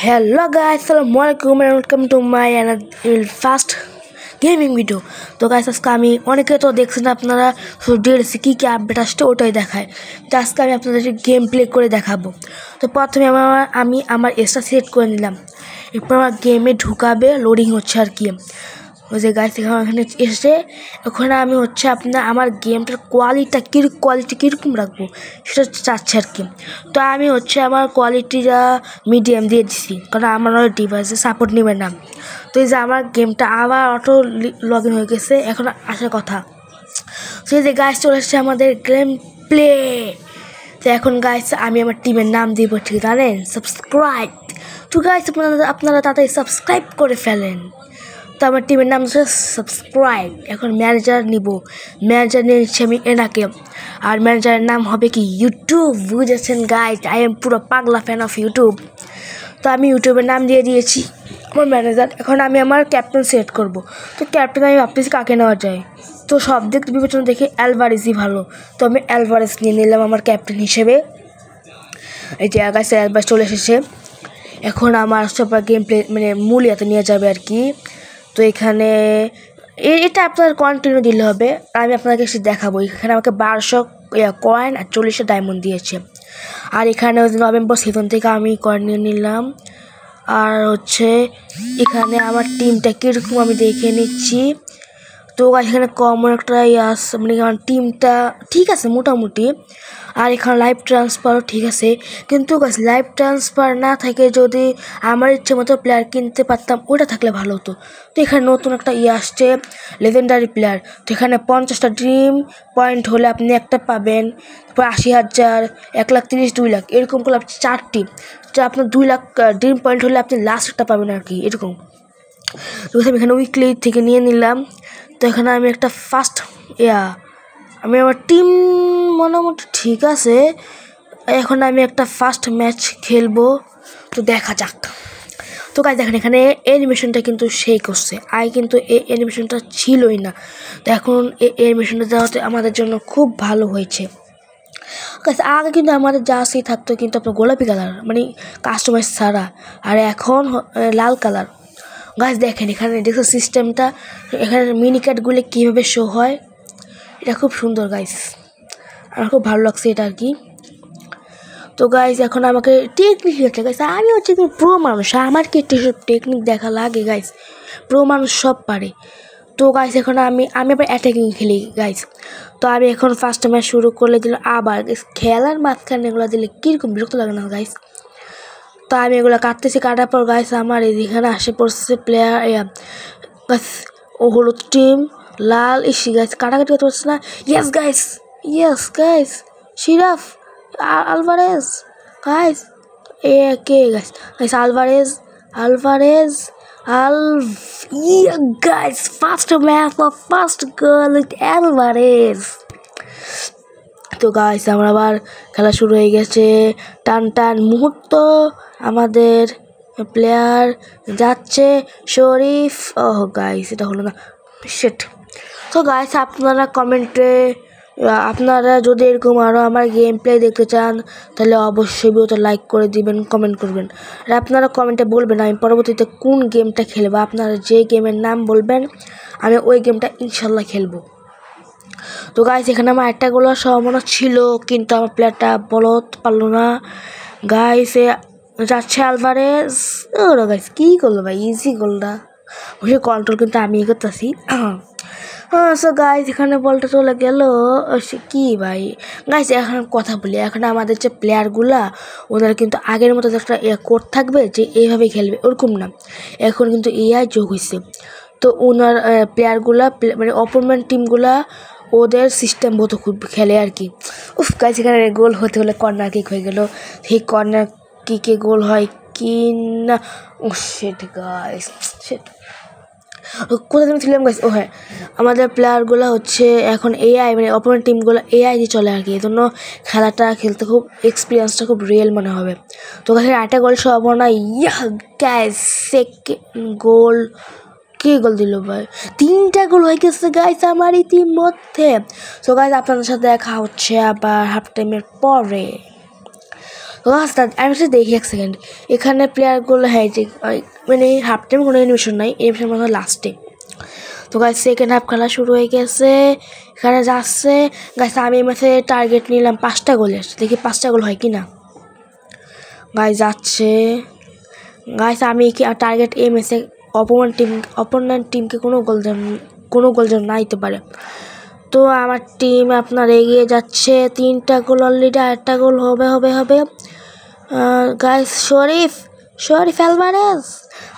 Hello guys, Assalamualaikum and welcome to my first gaming video. তো guys আজকে আমি অনেকে তো দেখছেন আপনারা ডিএলসি কী কী আপডেট আসছে ওটাই দেখায়। তো আজকে আমি আপনাদেরকে গেম প্লে করে দেখাবো। তো প্রথমে আমি আমার এসটা সিলেক্ট করে নিলাম, এরপর আমার গেমে ঢুকাবে, লোডিং হচ্ছে আর কি। ওই যে গাইস এখানে এসে ওখানে আমি আমার গেমটার কোয়ালিটি কীরকম রাখবো সেটা চাচ্ছে আর কি। তো আমি আমার কোয়ালিটিটা মিডিয়াম দিয়ে দিছি, কারণ আমার ডিভাইসে সাপোর্ট নেবে না। তো এই যে আমার গেমটা আবার অটো লগ ইন হয়ে গেছে, এখন আসার কথা। তো এই যে গাইস চলে এসেছে আমাদের গেম প্লে। তো এখন গাইস আমি আমার টিমের নাম দিব, ঠিক জানেন, সাবস্ক্রাইব। তো গাইস আপনারা তাড়াতাড়ি সাবস্ক্রাইব করে ফেলেন। তো আমার টিমের নাম হচ্ছে সাবস্ক্রাইব। এখন ম্যানেজার নিব, ম্যানেজার নিয়ে নিচ্ছি আমি এনাকে। আর ম্যানেজারের নাম হবে কি ইউটিউব, বুঝেছেন গাইস, আই এম পুরো পাগলা ফ্যান অফ ইউটিউব। তো আমি ইউটিউবের নাম দিয়ে দিয়েছি আমার ম্যানেজার। এখন আমি আমার ক্যাপ্টেন সিলেক্ট করব। তো ক্যাপ্টেন আমি ভাবতেছি কাকে নেওয়া যায়। তো সব দিক বিবেচনা দেখে অ্যালভারেজই ভালো। তো আমি অ্যালভারেজ নিয়ে নিলাম আমার ক্যাপ্টেন হিসেবে। এই যে গাইস অ্যালভারেজ চলে এসেছে। এখন আমার সবার গেম প্লে মূল ইয়াতে নিয়ে যাবে আর কি। তো এখানে এটা আপনার কন্টিনিউ দিলে হবে। আমি আপনাকে সে দেখাবো। এখানে আমাকে 1200 কয়েন আর 40 ডায়মন্ড দিয়েছে। আর এখানে নভেম্বর সিজন থেকে আমি কয়েন নিয়ে নিলাম। আর এখানে আমার টিমটা কীরকম আমি দেখে নিচ্ছি। তো এখানে কমন একটা আমার টিমটা ঠিক আছে মোটামুটি। আর এখানে লাইভ ট্রান্সফারও ঠিক আছে, কিন্তু লাইভ ট্রান্সফার না থেকে যদি আমার ইচ্ছে মতো প্লেয়ার কিনতে পারতাম ওটা থাকলে ভালো হতো। তো এখানে নতুন একটা আসছে লেজেন্ডারি প্লেয়ার। তো এখানে 50টা ড্রিম পয়েন্ট হলে আপনি একটা পাবেন, তারপর 80,000, 1,30,000, 2 লাখ এরকম করলে আপনি 4টি। তো আপনার 2 লাখ ড্রিম পয়েন্ট হলে আপনি লাস্ট একটা পাবেন আর কি, এরকম। তো আমি এখানে উইকলি থেকে নিয়ে নিলাম। তো এখানে আমি একটা আমি আমার টিম মোটামুটি ঠিক আছে। এখন আমি একটা ফার্স্ট ম্যাচ খেলবো, তো দেখা যাক। তো গাইস দেখেন এখানে অ্যানিমেশনটা কিন্তু সেই করছে, কিন্তু এই অ্যানিমেশনটা ছিলই না। তো এখন এই অ্যানিমেশনটা দেওয়াতে আমাদের জন্য খুব ভালো হয়েছে। আগে কিন্তু আমাদের জার্সি থাকতো কিন্তু আপনার গোলাপি কালার, কাস্টমাইজ ছাড়া, আর এখন লাল কালার। গাইস দেখেন এখানে দেখো সিস্টেমটা, এখানে মিনি কার্ডগুলো কীভাবে শো হয়, এটা খুব সুন্দর গাইস, আমার খুব ভালো লাগছে এটা আর কি। তো গাইস এখন আমাকে টেকনিক দেখতে গাইস, আমি কিন্তু প্রো মানুষ, আমার কি টেকনিক দেখা লাগে গাইস, প্রো মানুষ সব পারে। তো গাইস এখন আমি আবার অ্যাটাকিং খেলি গাইস। তো আমি এখন ফার্স্ট ম্যাচ শুরু করলে দিল, আবার খেলার মাঝখানে এগুলো দিলে কীরকম বিরক্ত লাগে না গাইস। তো আমি এগুলো কাটার পর গাইস আমার এখানে আসে পড়ছে প্লেয়ার ও হলুদ টিম, লাল গাইস কাটাকাটি করতে পারছে না। ইয়েস গাইস শিরাফ আলভারেজ গাইস, কে guys Alvarez guys first match of first goal with Alvarez. তো গাইস আমার আবার খেলা শুরু হয়ে গেছে, টান মুহূর্ত। আমাদের প্লেয়ার যাচ্ছে শরীফ, গাইস এটা হলো না, শিট। তো গাইস আপনারা কমেন্টে আপনারা যদি এরকম আরও আমার গেম প্লে দেখতে চান তাহলে অবশ্যই ভিডিওতে লাইক করে দিবেন, কমেন্ট করবেন। আর আপনারা কমেন্টে বলবেন আমি পরবর্তীতে কোন গেমটা খেলবো। আপনারা যে গেমের নাম বলবেন আমি ওই গেমটা ইনশাল্লাহ খেলবো। তো গাইস এখানে আমার একটা গোলার সম্ভাবনা ছিল, কিন্তু আমার প্লেয়ারটা বলতে পারলো না। গাইস যাচ্ছে আলভারেজ, গাইস কী করলো ভাই, ইজি গোলটা, ওই কন্ট্রোল কিন্তু আমি করতেছি। সো গাইস এখানে বলটা চলে গেল, কি ভাই। গাইস এখন কথা বলি, এখন আমাদের যে প্লেয়ারগুলা ওনারা কিন্তু আগের মতো একটা কোড থাকবে যে এইভাবে খেলবে ওরকম না, এখন কিন্তু এআই যোগ হয়েছে। তো ওনার প্লেয়ারগুলা অপোনেন্ট টিমগুলা ওদের সিস্টেম মতো খুব খেলে আর কি। গাইস এখানে গোল হতে হলে কর্নার কিক হয়ে গেল, সেই কর্নার কিকে গোল হয় কি না, শিট গাইস শিট, কোথায় তুমি ছিলাম গাইস। হ্যাঁ আমাদের প্লেয়ারগুলো এখন এআই অপোনেন্ট টিমগুলো এআই দিয়ে চলে আর কি, এই জন্য খেলাটা খেলতে খুব এক্সপিরিয়েন্সটা খুব রিয়েল মনে হবে। তো গাইস একটা গোল সম্ভাবনা, গাইস সেকেন্ড গোল, কে গোল দিল ভাই, 3টা গোল হয়ে গেছে গাইস আমার ইতিমধ্যে। তো গাইস আপনাদের সাথে দেখা হচ্ছে আবার হাফ টাইমের পরে। লাস্ট আমি দেখি এক সেকেন্ড এখানে প্লেয়ারগুলো হ্যাঁ যে মানে হাফ টাইম কোনো অ্যানিমেশন নাই, অ্যানিমেশন মনে হয় লাস্টে। তো গাইস সেকেন্ড হাফ খেলা শুরু হয়ে গেছে, এখানে যাচ্ছে গাইস। আমি এই ম্যাচে টার্গেট নিলাম 5টা গোলের, দেখি 5টা গোল হয় কি না। গাইস যাচ্ছে গাইস, আমি কি টার্গেট এই ম্যাচে অপোনেন্ট টিমকে কোনো গোল যেন না দিতে পারে। তো আমার টিম আপনার এগিয়ে যাচ্ছে, 3টা গোল অলরেডি, 8টা গোল হবে। গাইস শরীফ অ্যালভারেজ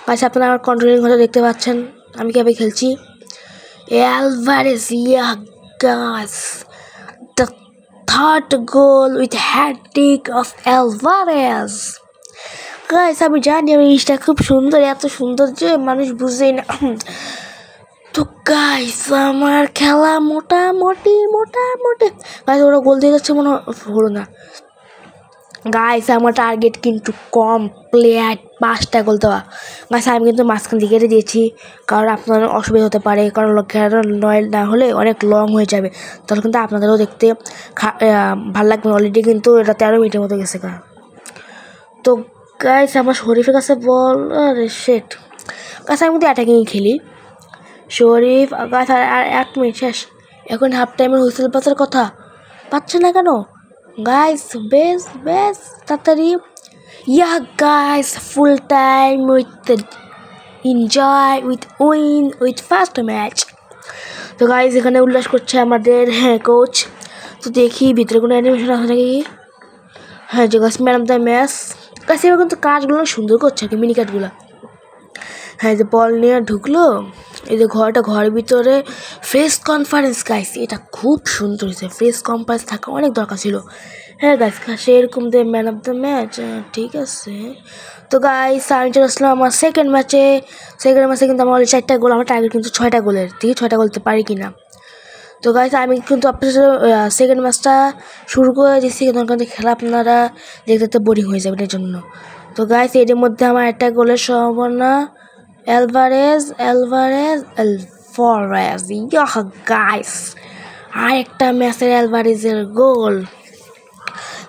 গাইস, আপনারা আমার কন্ট্রোলিং হতে দেখতে পাচ্ছেন আমি কীভাবে খেলছি। Alvarez, yeah guys, the third goal with hattrick of Alvarez. Guys আমি জানি আমি জিনিসটা খুব সুন্দর, এত সুন্দর যে মানুষ বুঝেই না। তো গাইস আমার খেলা মোটামুটি গাইস, ওরা গোল দিয়ে যাচ্ছে মনে হলো না। গাইস আমার টার্গেট কিন্তু কমপ্লিট, 5টা গোল দেওয়া। গাইস আমি কিন্তু মাঝখান দিকে দিয়েছি, কারণ আপনার অসুবিধা হতে পারে, কারণ খেলাটা না হলে অনেক লং হয়ে যাবে, তাহলে কিন্তু আপনাদেরও দেখতে ভালো লাগবে। অলরেডি কিন্তু এটা 13 মিনিটের মতো গেছে। তো গাইস আমার শরীফের কাছে বল, আরে শেট গাইস, আমি কিন্তু অ্যাটাকিং খেলি। শরীফ গাইস আর 1 মিনিট শেষ, এখন হাফ টাইমের হুইসেল বাজার কথা, পাচ্ছে না কেন গাইস? বেশ তাড়াতাড়ি, yeah guys full time with enjoy with first match. তো গাইস এখানে উল্লাস করছে আমাদের কোচ। তো দেখি ভিতরে কোনো অ্যানিমেশন আছে নাকি। হ্যাঁ যে guys man of the match guys, এবার কিন্তু কাজগুলো সুন্দর করছে আর কি, মিনি কাটগুলো। হ্যাঁ যে বল নিয়ে ঢুকলো, এই যে ঘরের ভিতরে প্রেস কনফারেন্স গাইস, এটা খুব সুন্দর হয়েছে। প্রেস কনফারেন্স থাকা অনেক দরকার ছিল। হ্যাঁ গাইস সেরকম দিয়ে ম্যান অফ দ্য ম্যাচ, ঠিক আছে। তো গাইস আমি চলে আসলাম আমার সেকেন্ড ম্যাচে কিন্তু আমার 4টা গোল, আমার টার্গেট কিন্তু 6টা গোলের, দেখি 6টা গোল দিতে পারি কিনা। তো গাইস আমি কিন্তু আপনার সেকেন্ড ম্যাচটা শুরু করে দিচ্ছি, কিন্তু খেলা আপনারা দেখতে বোরিং হয়ে যাবে এর জন্য। তো গাইস এর মধ্যে আমার একটা গোলের সম্ভাবনা, অ্যালভারেজ গাইস, আর একটা ম্যাচের অ্যালভারেজের গোল।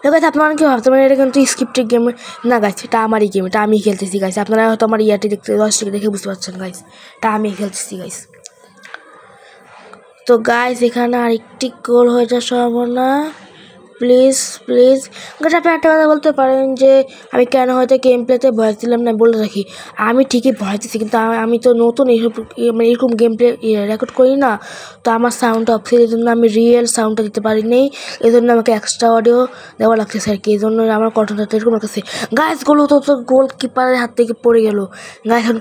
তো গাইস আপনারা কি ভাবতে পারেন এটা কিন্তু স্ক্রিপ্টেড গেম না গাইস, এটা আমারই গেম, এটা আমি খেলতেছি গাইস। আপনারা হয়তো আমার ইয়াটি দেখতে 10 থেকে দেখে বুঝতে পারছেন গাইস, এটা আমি খেলতেছি গাইস। তো গাইস এখানে আরেকটি গোল হয়ে যাওয়ার সম্ভাবনা, প্লিজ গাইস। আপনি একটা কথা বলতে পারেন যে আমি কেন হয়তো গেম প্লেতে ভয়েস দিলাম না, বলে রাখি আমি ঠিকই ভয়েস দিচ্ছি, কিন্তু আমি তো নতুন এরকম গেম প্লে রেকর্ড করি না, তো আমার সাউন্ডটা অফ ছিল, এই জন্য আমি রিয়েল সাউন্ডটা দিতে পারিনি, এই জন্য আমাকে এক্সট্রা অডিও দেওয়া লাগতেছে আর কি, এই জন্য আমার কন্টেন্টটা এরকম লাগতেছে গাইস। গোল কিপারের হাত থেকে পড়ে গেল গাইস, এখন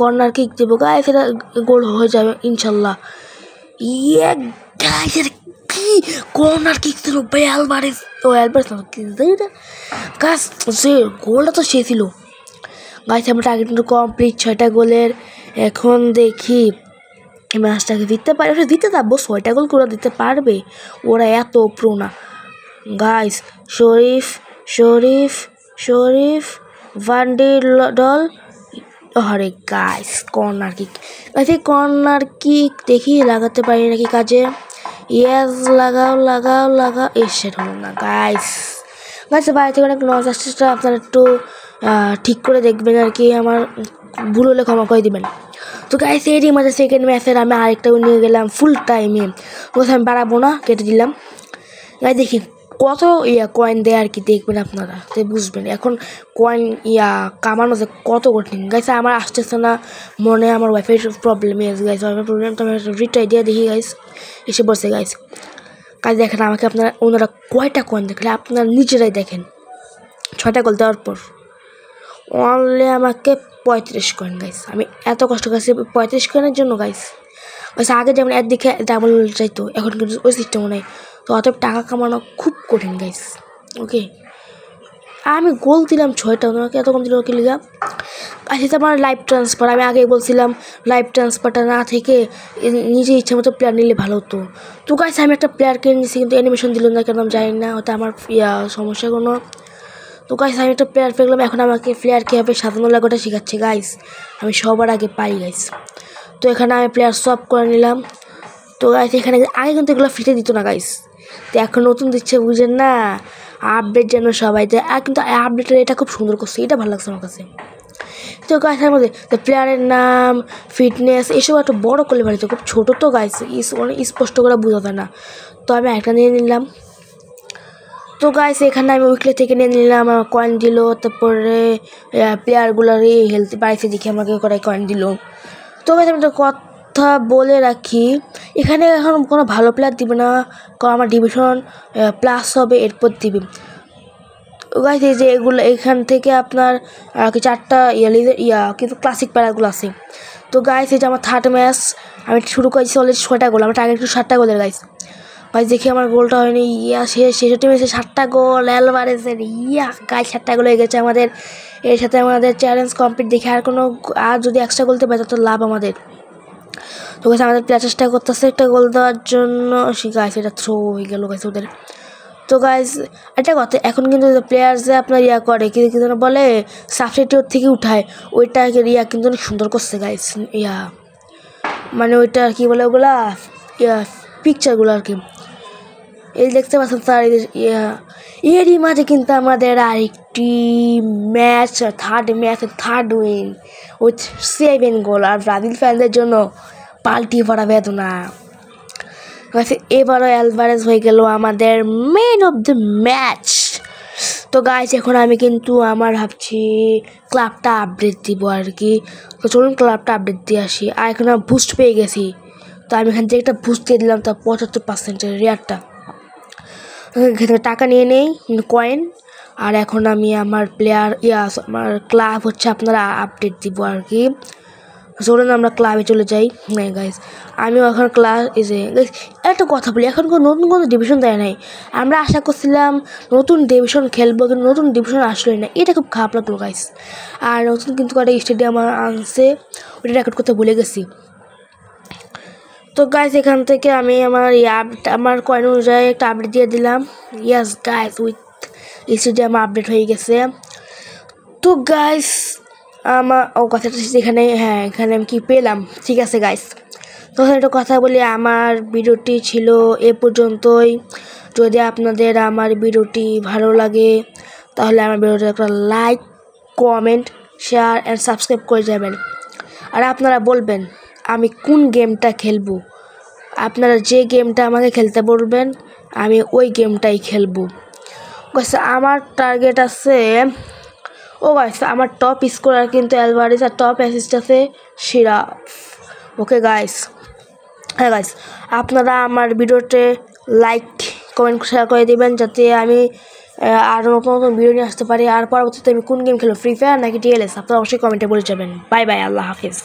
কর্নার কিক দেবো গাইস, এটা গোল হয়ে যাবে ইনশাল্লাহ। ইয়ে গাইস কি কর্নার কিক ছিল ভাই, অ্যালভারেজ গাইস, সে গোলটা তো সে ছিল গাইস। আমার টার্গেট কিন্তু কমপ্লিট 6টা গোলের। এখন দেখি এই ম্যাচটাকে দিতে পারে, ওরা দিতে যাবো, 6টা গোল করে দিতে পারবে, ওরা এত প্রো না গাইস। শরীফ ভান্ডেরডল, আরে গাইস কর্নার কিক দেখি লাগাতে পারি নাকি কাজে। ইয়েস লাগাও, সেটা হলো না গাইস। বাড়ি থেকে অনেক নয়েজ আসছে, আপনারা একটু ঠিক করে দেখবেন আর কি, আমার ভুল হলে ক্ষমা করে দিবেন। তো গাইস এরই মাঝে সেকেন্ড ম্যাচের আমি আরেকটা নিয়ে গেলাম ফুল টাইমে, ওখানে আমি বাড়াবো না, কেটে দিলাম গাইস। দেখি কত কয়েন দেয় আর কি, দেখবেন আপনারা তো বুঝবেন এখন কয়েন কামানো যে কত কঠিন গাইস। আমার আসতেছে না মনে, আমার ওয়াইফাইয়ের প্রবলেম গাইস, ওয়াইফাই প্রবলেম, তো আমি রিট্রাই দিয়ে দেখি গাইস, এসে বসে গাইস। কাজ দেখেন আমাকে ওনারা কয়টা কয়েন দেখলে আপনারা নিজেরাই দেখেন। 6টা গোল দেওয়ার পর অনলি আমাকে 35 কয়েন গাইস, আমি এত কষ্ট করছি 35 কয়েনের জন্য গাইস। আগে যেমন একদিকে ডাবল চাইতো, এখন কিন্তু ওই সিস্টেমও নেই, তো অতএব টাকা কামানো খুব কঠিন গাইস। ওকে আমি গোল দিলাম 6টা, ওনাকে এত কম দিল কি লিগা। আচ্ছা আমার লাইভ ট্রান্সফার, আমি আগেই বলছিলাম লাইভ ট্রান্সফারটা না থেকে নিজে ইচ্ছা মতো প্লেয়ার নিলে ভালো হতো। তো গাইস আমি একটা প্লেয়ার কিনে নিয়েছি, কিন্তু অ্যানিমেশন দিল না কেন আমি জানি না, হয়তো আমার সমস্যা কোনো। তো গাইস আমি একটা প্লেয়ার পেলাম, এখন আমাকে প্লেয়ার কীভাবে সাজানো লাগে ওটা শেখাচ্ছে গাইস, আমি সবার আগে পাই গাইস। তো এখানে আমি প্লেয়ার সব করে নিলাম। তো গাইস এখানে আগে কিন্তু এগুলো ফ্রিতে দিত না গাইস, তো এখন নতুন দিচ্ছে বুঝেন না, আপডেট যেন সবাই দেয়। আর কিন্তু আপডেটের এটা খুব সুন্দর করছে, এটা ভালো লাগছে আমার কাছে। তো গাইস এর মধ্যে প্লেয়ারের নাম, ফিটনেস এসব একটু বড় করলে ভালো, খুব ছোটো তো গাইস অনেক স্পষ্ট করে বোঝা যায় না। তো আমি একটা নিয়ে নিলাম। তো গাইস এখানে আমি উইকলি থেকে নিয়ে নিলাম, আমার কয়েন দিল। তারপরে প্লেয়ারগুলোর হেলথ বাড়িতে দেখে আমাকে করাই কয়েন দিল। তো গাইস আমি একটা কথা বলে রাখি, এখানে এখন কোনো ভালো প্লেয়ার দিবে না, কারণ আমার ডিভিশন প্লাস হবে এরপর দিবে। গাইস এই যে এগুলো এখান থেকে আপনার চারটা কিন্তু ক্লাসিক প্লেয়ারগুলো আছে। তো গাইস এই যে আমার থার্ড ম্যাচ, আমি শুরু করেছি অলরেডি 6টা গোল, আমার টার্গেট 7টা গোলের। গাইস দেখি আমার গোলটা হয়নি। শেষ টিমে 7টা গোল অ্যালভারেজের। গাইস 7টা গোল হয়ে গেছে আমাদের। এর সাথে আমাদের চ্যালেঞ্জ কমপ্লিট। দেখি আর যদি এক্সট্রা গোল পাই তত লাভ আমাদের। তো গাইস আমাদের প্লেয়ার চেষ্টা করতেছে একটা গোল দেওয়ার জন্য। গাইস এটা থ্রো হয়ে গেল গাইস ওদের। তো গাইস একটা কথা, এখন কিন্তু প্লেয়ার যে আপনার করে কিন্তু বলে সাবস্টিটিউট থেকে উঠায়, ওইটা কিন্তু অনেক সুন্দর করছে গাইস। মানে ওইটা কি বলে ওগুলা পিকচারগুলো আর কি। এই দেখতে পাচ্ছেন স্যার, এরই মাঝে কিন্তু আমাদের আরেকটি ম্যাচ, থার্ড উইন উইথ 7 গোল। আর ব্রাজিল ফ্যানদের জন্য পাল্টি পড়া বেদনা। এবারও অ্যালভারেজ হয়ে গেল আমাদের মেন অফ দ্য ম্যাচ। তো গাইস এখন আমি কিন্তু ভাবছি ক্লাবটা আপডেট দিব আর কি। তো চলুন ক্লাবটা আপডেট দিয়ে আসি। আর এখন আমি বুস্ট পেয়ে গেছি, তো আমি এখান থেকে একটা বুস্ট দিয়ে দিলাম, তার 75% রেয়ারটা। এখান থেকে টাকা নিয়ে নেই কয়েন। আর এখন আমি আমার আমার ক্লাব হচ্ছে আপনারা আপডেট দিব আর কি। চলুন আমরা ক্লাবে চলে যাই। হ্যাঁ গাইস আমিও এখন একটা কথা বলি, এখন নতুন কোনো ডিভিশন দেয় নাই। আমরা আশা করছিলাম নতুন ডিভিশন খেলবো, কিন্তু নতুন ডিভিশন আসলোই না, এটা খুব খারাপ লাগলো গাইস। আর নতুন কিন্তু একটা স্টেডিয়াম আনছে, ওটা রেকর্ড করতে ভুলে গেছি। তো গাইস এখান থেকে আমি আমার কয়েন অনুযায়ী একটা আপডেট দিয়ে দিলাম। ইয়াস গাইস উইথ স্টেডিয়াম আপডেট হয়ে গেছে। তো গাইস আমার কথাটা এখানে, এখানে আমি কি পেলাম, ঠিক আছে গাইস। তো একটা কথা বলি, আমার ভিডিওটি ছিল এ পর্যন্তই। যদি আপনাদের আমার ভিডিওটি ভালো লাগে তাহলে আমার ভিডিওটা একটা like, comment, share and subscribe করে যাবেন। আর আপনারা বলবেন আমি কোন গেমটা খেলবো। আপনারা যে গেমটা আমাকে খেলতে বলবেন আমি ওই গেমটাই খেলবো। আমার টার্গেট আছে, গাইস আমার টপ স্কোরার কিন্তু অ্যালভারেজ, আর টপ অ্যাসিস্ট আছে সিরাফ। ওকে গাইস, হ্যাঁ গাইস আপনারা আমার ভিডিওতে লাইক, কমেন্ট, শেয়ার করে দেবেন, যাতে আমি আরও নতুন নতুন ভিডিও নিয়ে আসতে পারি। আর পরবর্তীতে আমি কোন গেম খেলবো, ফ্রি ফায়ার নাকি টিএলএস, আপনারা অবশ্যই কমেন্টে বলে যাবেন। বাই বাই, আল্লাহ হাফিজ।